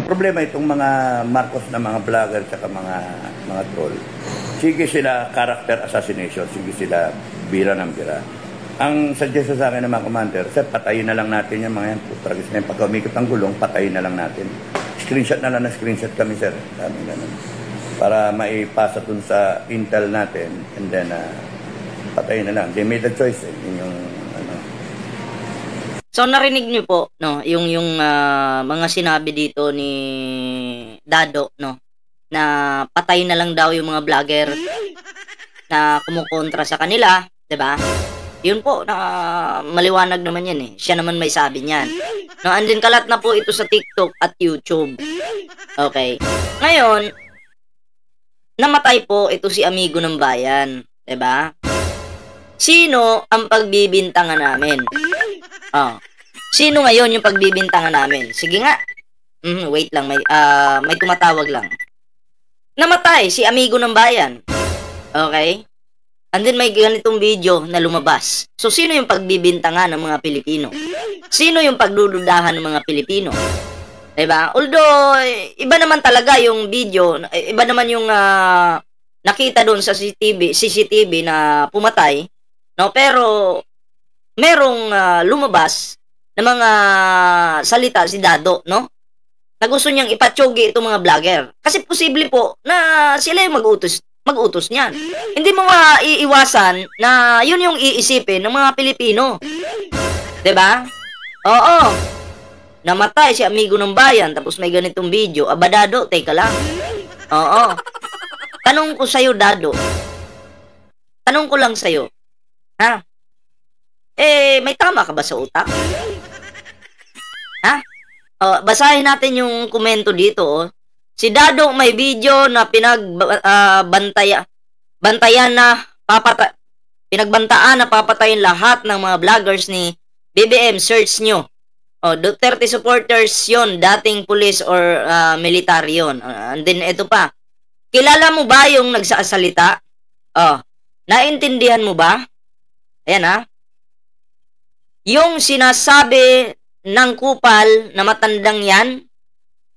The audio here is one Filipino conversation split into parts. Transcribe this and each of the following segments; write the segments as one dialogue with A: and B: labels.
A: Ang problema itong mga Marcos na mga vlogger at mga troll, sige sila character assassination, sige sila bira ng bira. Ang suggestion sa akin ng mga commander, sir, patayin na lang natin yung mga yan. Tragis na yung pagka umikot ang gulong, patayin na lang natin. Screenshot na lang na screenshot kami, sir. Sabi ganun. Para maipasa dun sa intel natin, and then patayin na lang. They made a choice. Yun yung ano.
B: So narinig niyo po no yung mga sinabi dito ni Dado no na patay na lang daw yung mga vlogger na kumukontra sa kanila, 'di ba? Yun po na maliwanag naman yan eh. Siya naman may sabi niyan. No, andin kalat na po ito sa TikTok at YouTube. Okay. Ngayon, namatay po ito si Amigo ng Bayan, 'di ba? Sino ang pagbibintangan namin? Sino ngayon yung pagbibintangan namin? Sige nga. Wait lang, may tumatawag lang. Namatay si Amigo ng Bayan. Okay? And then may ganitong video na lumabas. So sino yung pagbibintangan ng mga Pilipino? Sino yung pagdududahan ng mga Pilipino? Diba? Although iba naman talaga yung video, iba naman yung nakita doon sa CCTV na pumatay, no? Pero merong lumabas na mga salita si Dado, no? Na gusto niyang ipatsogi itong mga vlogger. Kasi posible po na sila yung mag-utos niyan. Hindi mo maiiwasan na yun yung iisipin ng mga Pilipino. 'Di ba? Oo. Namatay si Amigo ng Bayan tapos may ganitong video. Dado, teka lang. Oo. Tanong ko sa'yo, Dado. Tanong ko lang sa'yo. Ha? May tama ka ba sa utak? Ha? Basahin natin yung komento dito, oh. Si Dado may video na pinagbantaan na papatayin lahat ng mga vloggers ni BBM. Search nyo. Duterte supporters yon, dating police or military yon. And then ito pa. Kilala mo ba yung nagsasalita? Naintindihan mo ba? Ayan ha. Yung sinasabi ng kupal na matandang yan.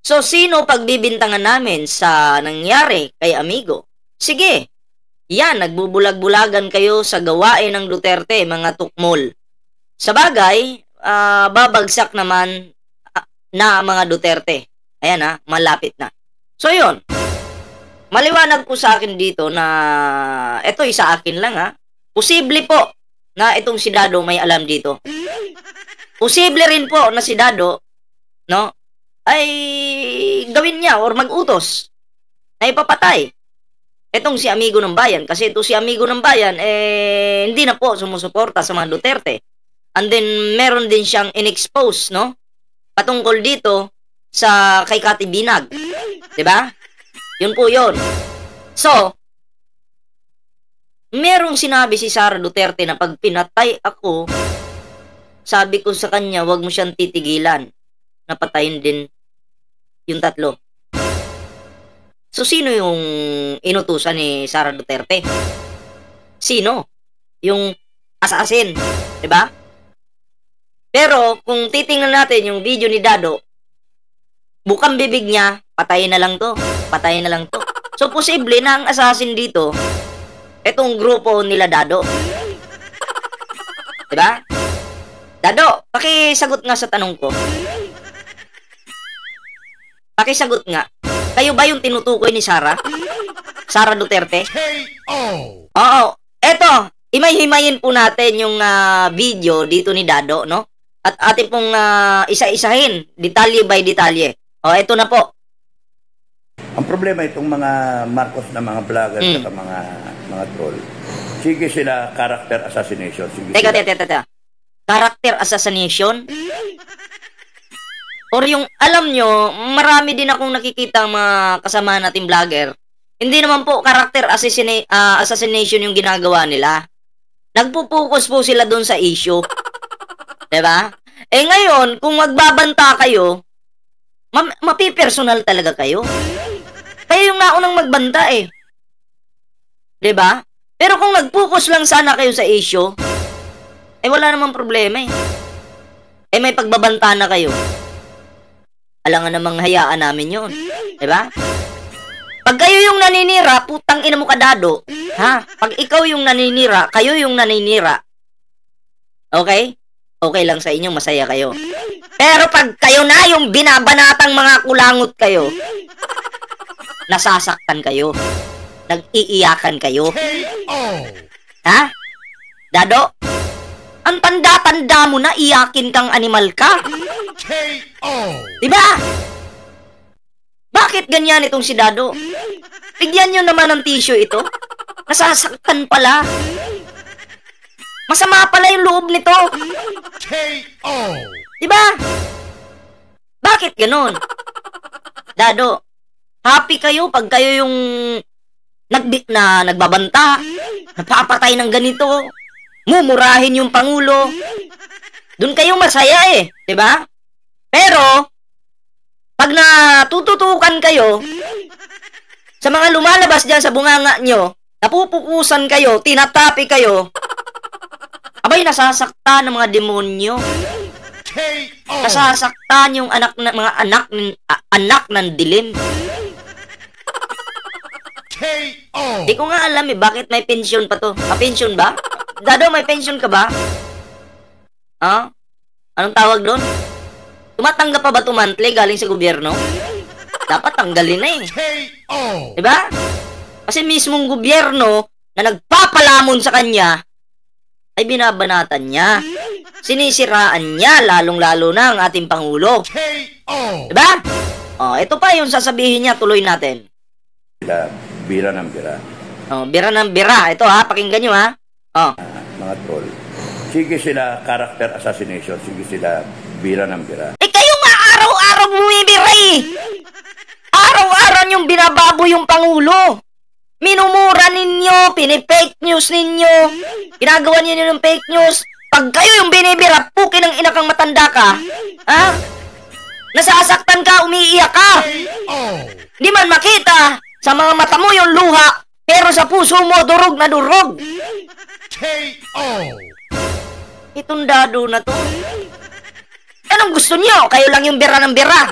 B: So, sino pagbibintangan namin sa nangyari kay Amigo? Sige, yan, nagbubulag-bulagan kayo sa gawain ng Duterte, mga tukmol. Sa bagay, babagsak naman na mga Duterte. Ayan ha, malapit na. So, yun. Maliwanag po sa akin dito na ito sa akin lang ha. Posible po na itong si Dado may alam dito. Posible rin po na si Dado, no, ay gawin niya or mag-utos na ipapatay itong si Amigo ng Bayan. Kasi ito si Amigo ng Bayan, hindi na po sumusuporta sa mga Duterte. And then, meron din siyang in-expose, no? Patungkol dito sa kay Kati Binag. Diba? Yun po yun. So, merong sinabi si Sara Duterte na pag pinatay ako, sabi ko sa kanya, wag mo siyang titigilan. Napatayin din yung tatlo. So, sino yung inutusan ni Sara Duterte? Sino? Yung assassin. Diba? Pero, kung titingnan natin yung video ni Dado, bukang bibig niya, patayin na lang to. Patayin na lang to. So, posible na ang assassin dito, etong grupo nila Dado. Diba? Dado, pakisagot nga sa tanong ko. Pakisagot nga. Kayo ba yung tinutukoy ni Sara? Sara Duterte? Oo. Eto, himay-himayin po natin yung video dito ni Dado, no? At atin pong isa-isahin, detalye by detalye. Eto na po.
A: Ang problema itong mga Marcos na mga vlogger at mga troll, sige sila character assassination. Sige
B: Teka.
A: sila.
B: Character assassination? Or yung, alam nyo, marami din akong nakikita mga kasama nating vlogger. Hindi naman po character assassination yung ginagawa nila. Nagpupokus po sila doon sa issue. Diba? Ngayon, kung magbabanta kayo, mapipersonal talaga kayo. Kayo yung naunang magbanta eh. Diba? Pero kung nag-focus lang sana kayo sa issue, wala namang problema eh. May pagbabanta na kayo. Alangan namang hayaan namin yun. Diba? Pag kayo yung naninira, putang ina mo ka, Dado. Ha? Pag ikaw yung naninira, kayo yung naninira. Okay? Okay lang sa inyo, masaya kayo. Pero pag kayo na yung binabanatang mga kulangot kayo, nasasaktan kayo. Nag-iiyakan kayo. Ha? Dado? Ang tanda-tanda mo na iyakin kang animal ka. Diba? Bakit ganyan itong si Dado? Bigyan nyo naman ng tissue ito. Nasasaktan pala. Masama pala yung loob nito. Diba? Bakit ganon? Dado, happy kayo pag kayo yung nagbabanta, napapatay ng ganito, mumurahin yung Pangulo. Doon kayo masaya eh, di ba? Pero, pag natututukan kayo, sa mga lumalabas dyan sa bunganga nyo, napupukusan kayo, tinatapi kayo, abay, nasasaktan ng mga demonyo. Nasasaktan yung mga anak ng dilim. Di ko nga alam eh, bakit may pensyon pa to? Pension ba? Dado, may pension ka ba? Ha? Anong tawag doon? Tumatanggap pa ba ito monthly galing sa gobyerno? Dapat tanggalin na eh. Diba? Kasi mismong gobyerno na nagpapalamon sa kanya ay binabanatan niya. Sinisiraan niya, lalong-lalo na ang ating Pangulo. Diba? Ito pa yung sasabihin niya, tuloy natin.
A: Sila bira ng bira.
B: Bira ng bira. Ito ha, pakinggan nyo ha.
A: Mga troll. Sige sila character assassination. Sige sila bira ng bira.
B: Kayo nga araw-araw bumibira eh. Araw-araw yung binababo yung Pangulo. Minumura ninyo, pinifake news ninyo. Ginagawa niyo yung fake news. Pag kayo yung binibira, pukin ng ina kang matanda ka. Ha? Nasasaktan ka, umiiyak ka. Hindi man makita sa mga mata mo yung luha, pero sa puso mo, durog na durog. Itong Dado na to. Anong gusto niyo? Kayo lang yung bira ng bira.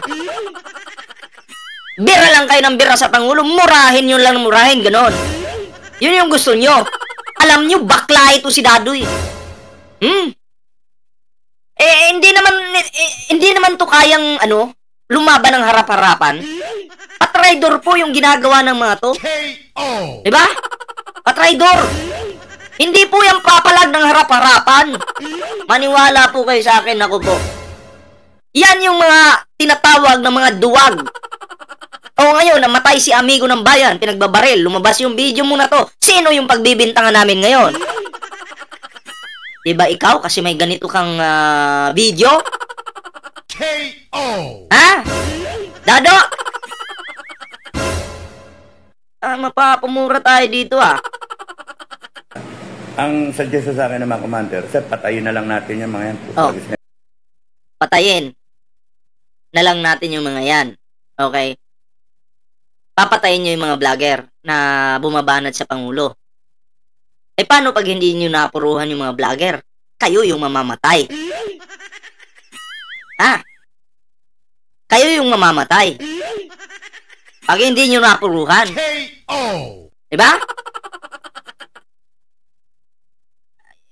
B: Bira lang kayo ng bira sa Pangulo. Murahin yun lang, murahin. Ganon. Yun yung gusto niyo. Alam niyo, bakla ito si Dado eh. Hindi naman to kayang, lumaban ng harap-harapan. Patraidor po yung ginagawa ng mga to. Diba? Patraidor. Hindi po yung papalag ng harap-harapan. Maniwala po kayo sa akin, ako po. Yan yung mga tinatawag na mga duwag. Ngayon, namatay si amigo ng bayan, pinagbabaril, lumabas yung video mo na to. Sino yung pagbibintangan namin ngayon? Diba ikaw, kasi may ganito kang video? Ha? Dado? Mapapamura tayo dito
A: Ang suggest sa akin ng mga commander, sir, patayin na lang natin yung mga yan.
B: Patayin na lang natin yung mga yan. Okay? Papatayin nyo yung mga vlogger na bumabanat sa Pangulo. Paano pag hindi nyo napuruhan yung mga vlogger? Kayo yung mamamatay. Kayo yung mamamatay. Pag hindi nyo napuruhan. Diba?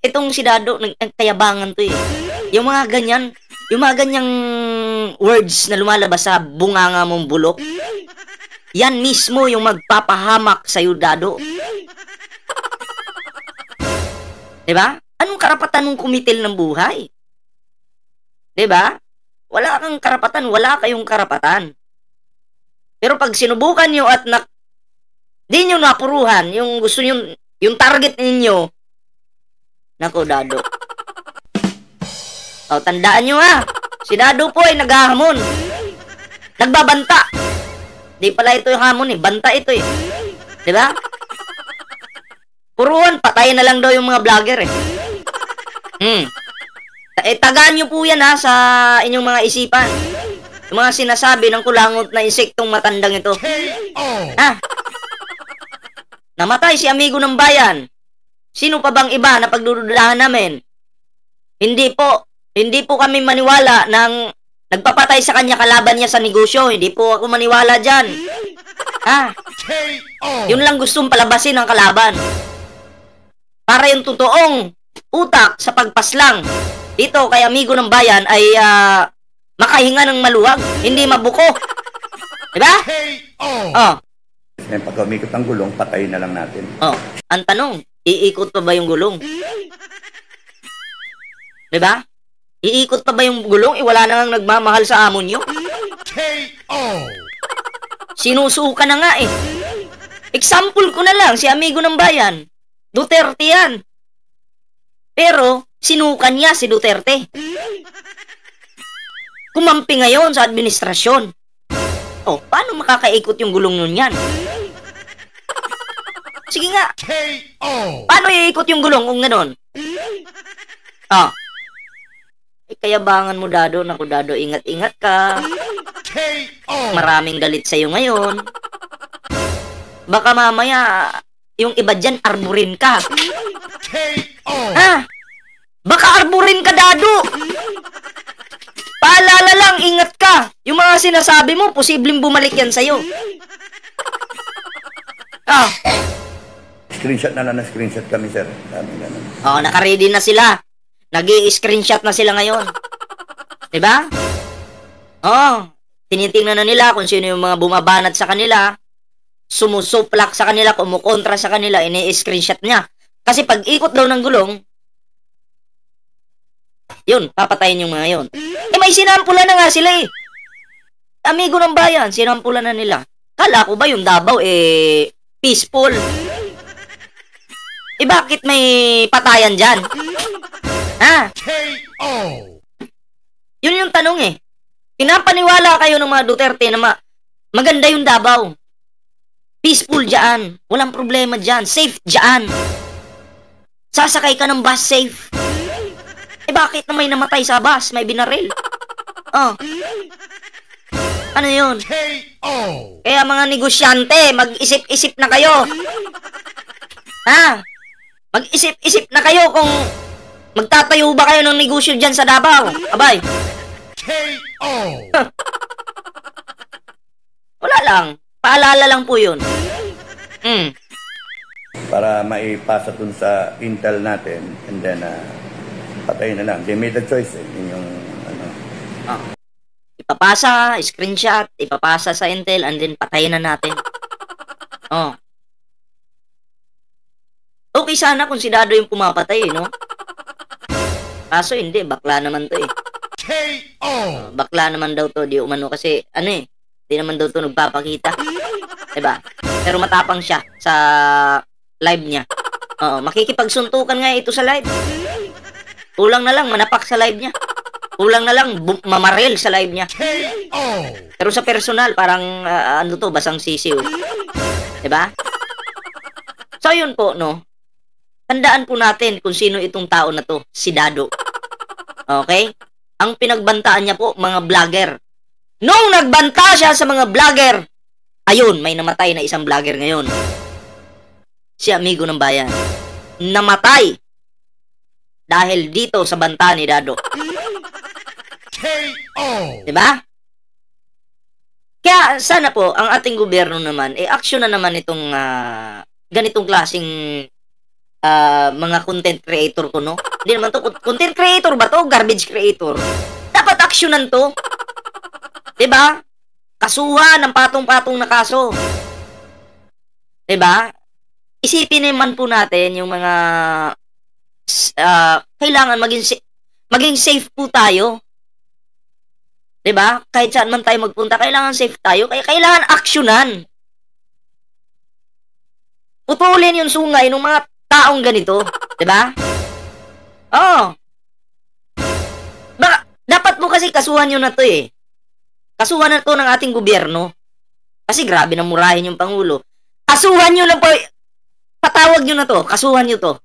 B: Itong si Dado, nagkayabangan to eh. Yung mga ganyang words na lumalabas sa bunganga mong bulok, yan mismo yung magpapahamak sa'yo, Dado. Diba? Anong karapatan mong kumitil ng buhay? Diba? Wala kang karapatan, wala kayong karapatan. Pero pag sinubukan nyo at di nyo napuruhan, yung gusto nyo, yung target ninyo, nako, Dado. Tandaan nyo si Dado po ay naghahamon. Nagbabanta. Di pala ito yung hamon banta ito Diba? Puruan, patayin na lang daw yung mga vlogger tagaan nyo po yan sa inyong mga isipan. Yung mga sinasabi ng kulangot na insektong matandang ito. Namatay si amigo ng bayan. Sino pa bang iba na pagdududahan namin? Hindi po kami maniwala ng Nagpapatay sa kanya kalaban niya sa negosyo. Hindi po ako maniwala dyan. Ha? Yun lang gustong palabasin ng kalaban. Para yung totoong utak sa pagpaslang dito kay amigo ng bayan ay makahinga ng maluwag, hindi mabuko. Diba? Oh.
A: Pag umikot ang gulong, patay na lang natin.
B: Oh. Ang tanong, iikot pa ba yung gulong? Diba? Iikot pa ba yung gulong? Wala na nga nagmamahal sa amo nyo. Sinusuka na nga eh. Example ko na lang, si amigo ng bayan. Duterte yan. Pero, sinukan niya si Duterte. Kumampi ngayon sa administrasyon. Oh, paano makakaikot yung gulong nun yan? Sige nga. Paano iikot yung gulong kung ganon? Ah. Kayabangan mo, Dado. Naku, Dado, ingat-ingat ka. Maraming galit sa'yo ngayon. Baka mamaya, yung iba dyan, arburin ka. Ha? Baka arburin ka, Dado. Paalala lang, ingat ka. Yung mga sinasabi mo, posibleng bumalik yan sa'yo. Ah.
A: Screenshot na lang na screenshot kami, sir.
B: Oo, nakaready na sila. Nag-i-screenshot na sila ngayon. Diba? Oo. Tinitingnan na nila kung sino yung mga bumabanat sa kanila. Sumusuplak sa kanila, kumukontra sa kanila, ini-screenshot niya. Kasi pag ikot daw ng gulong, yun, papatayin yung mga yun. Eh, may sinampulan na nga sila eh. Amigo ng bayan, sinampulan na nila. Kala ko ba yung Davao, peaceful? Eh, bakit may patayan dyan? Ha? Yun yung tanong eh. Pinapaniwala kayo ng mga Duterte na maganda yung Davao. Peaceful dyan. Walang problema dyan. Safe dyan. Sasakay ka ng bus safe. Eh bakit na may namatay sa bus? May binaril. Oh. Ano yun? Kaya mga negosyante, mag-isip-isip na kayo. Ha? Mag-isip-isip na kayo kung magtatayo ba kayo ng negosyo dyan sa Davao. Abay. Wala lang. Paalala lang po yun.
A: Para maipasa dun sa intel natin and then patay na lang. They made a choice eh. Yun yung ano.
B: Ipapasa, screenshot, ipapasa sa intel and then patayin na natin. Oh. Okay sana kung si Dado yung pumapatay, no? Kaso hindi, bakla naman to eh. Bakla naman daw to, di umano kasi, ano eh, di naman daw to nagpapakita. Diba? Pero matapang siya sa live niya. Oo, makikipagsuntukan nga ito sa live. Kulang na lang, manapak sa live niya. Kulang na lang, mamaril sa live niya. Pero sa personal, parang, ano to, basang sisiw. Diba? So, yun po, no? Tandaan po natin kung sino itong tao na to, si Dado. Okay? Ang pinagbantaan niya po, mga vlogger. Nung nagbanta siya sa mga vlogger, ayun, may namatay na isang vlogger ngayon. Si amigo ng bayan. Namatay. Dahil dito sa banta ni Dado. Diba? Kaya sana po, ang ating gobyerno naman, action na naman itong ganitong klaseng mga content creator ko, no? Hindi naman to, content creator ba to? Garbage creator. Dapat actionan to. Diba? Kasuhan ng patong-patong na kaso. Diba? Isipin naman po natin yung mga kailangan maging safe po tayo. Diba? Kahit saan man tayo magpunta, kailangan safe tayo. Kaya kailangan actionan. Putulin yung sungay ng mga taong ganito. Diba? Oo. Dapat mo kasi kasuhan nyo na to eh. Kasuhan na to ng ating gobyerno. Kasi grabe na murahin yung Pangulo. Kasuhan nyo na po. Patawag nyo na to. Kasuhan nyo to.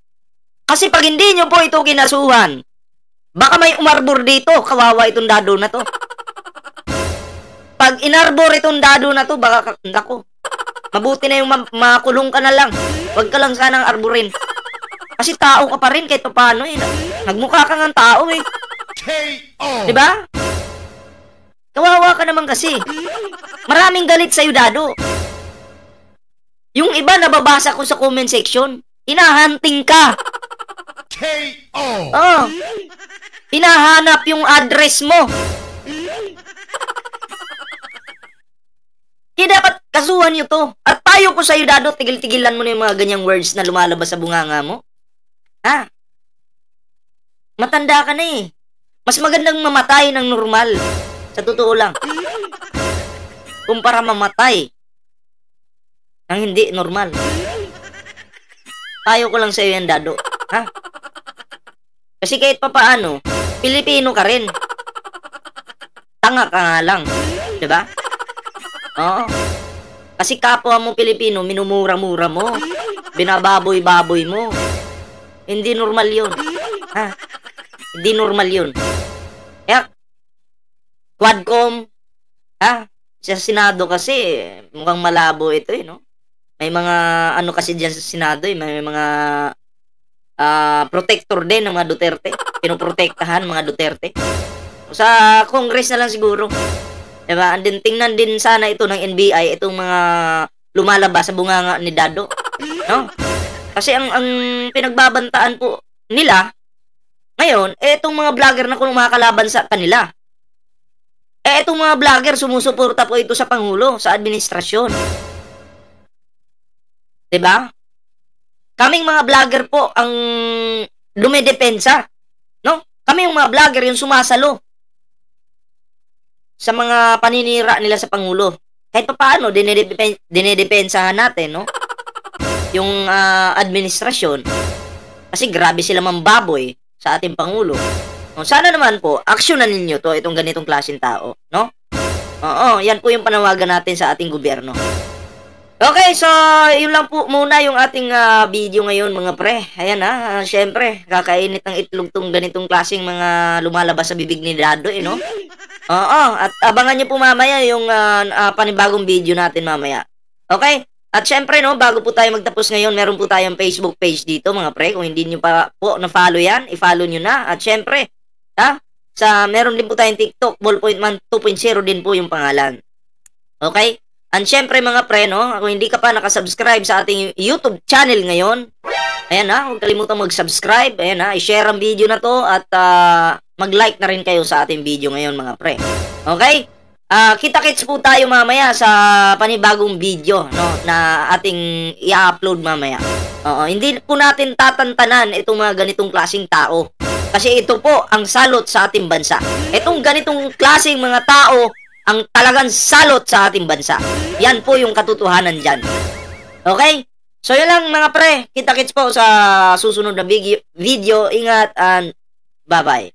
B: Kasi pag hindi nyo po ito kinasuhan, baka may umarbor dito. Kawawa itong Dado na to. Pag inarbor itong Dado na to, baka, nako, mabuti na yung makulong ka na lang. Huwag ka lang sanang arborin. Kasi tao ka pa rin kahit paano eh. Nagmukha ka ng tao eh. Diba? Kawawa ka naman kasi. Maraming galit sa'yo, Dado. Yung iba nababasa ko sa comment section, hinahunting ka.
C: KO!
B: Oh. Hinahanap yung address mo. Kaya dapat kasuhan nyo to. At payo ko sa'yo, Dado, tigil-tigilan mo na yung mga ganyang words na lumalabas sa bunganga mo. Ha? Matanda ka na eh. Mas magandang mamatay ng normal. Sa totoo lang. Kumpara mamatay ng hindi normal. Payo ko lang sa'yo yan, Dado. Ha? Kasi kahit pa paano, Pilipino ka rin. Tanga ka nga lang. Diba? Oo. Kasi kapwa mo Pilipino, minumura-mura mo. Binababoy-baboy mo. Hindi normal yun. Ha? Hindi normal yun. Kaya, Quadcom, ha? Sa Senado kasi, mukhang malabo ito eh, no? May mga, ano kasi dyan sa Senado eh, may mga protector din ng mga Duterte. Pinoprotektahan mga Duterte. Sa Congress na lang siguro. Diba? And then, tingnan din sana ito ng NBI, itong mga lumalabas sa bunganga ni Dado. No? Kasi ang pinagbabantaan po nila, ngayon, itong mga vlogger na kung makakalaban sa kanila. Itong mga vlogger, sumusuporta po ito sa Pangulo, sa administrasyon. Diba? Kaming mga vlogger po ang dumedepensa. No? Kami yung mga vlogger yung sumasalo sa mga paninira nila sa Pangulo. Kahit pa paano, dinedepensahan natin, no? Yung administrasyon. Kasi grabe sila mambaboy sa ating Pangulo. No, sana naman po, aksyonan ninyo to, itong ganitong klaseng tao, no? Oo, yan po yung panawagan natin sa ating gobyerno. Okay, so, yun lang po muna yung ating video ngayon, mga pre. Ayan syempre, kakainit ng itlog tong ganitong klaseng mga lumalabas sa bibig ni Dado, no? Oo, at abangan nyo po mamaya yung panibagong video natin mamaya. Okay? At syempre, no, bago po tayo magtapos ngayon, meron po tayong Facebook page dito, mga pre. Kung hindi nyo pa po na-follow yan, i-follow nyo na. At syempre, meron din po tayong TikTok, Ballpointman 2.0 din po yung pangalan. Okay? And syempre, mga pre, no, kung hindi ka pa nakasubscribe sa ating YouTube channel ngayon, ayan huwag kalimutan mag-subscribe, ayan i-share ang video na to at mag-like na rin kayo sa ating video ngayon, mga pre. Okay? Kita-kits po tayo mamaya sa panibagong video, no, na ating i-upload mamaya. Hindi po natin tatantanan itong mga ganitong klaseng tao. Kasi ito po ang salot sa ating bansa. Itong ganitong klaseng mga tao ang talagang salot sa ating bansa. Yan po yung katotohanan dyan. Okay? So yun lang, mga pre. Kita-kits po sa susunod na video. Ingat and bye-bye.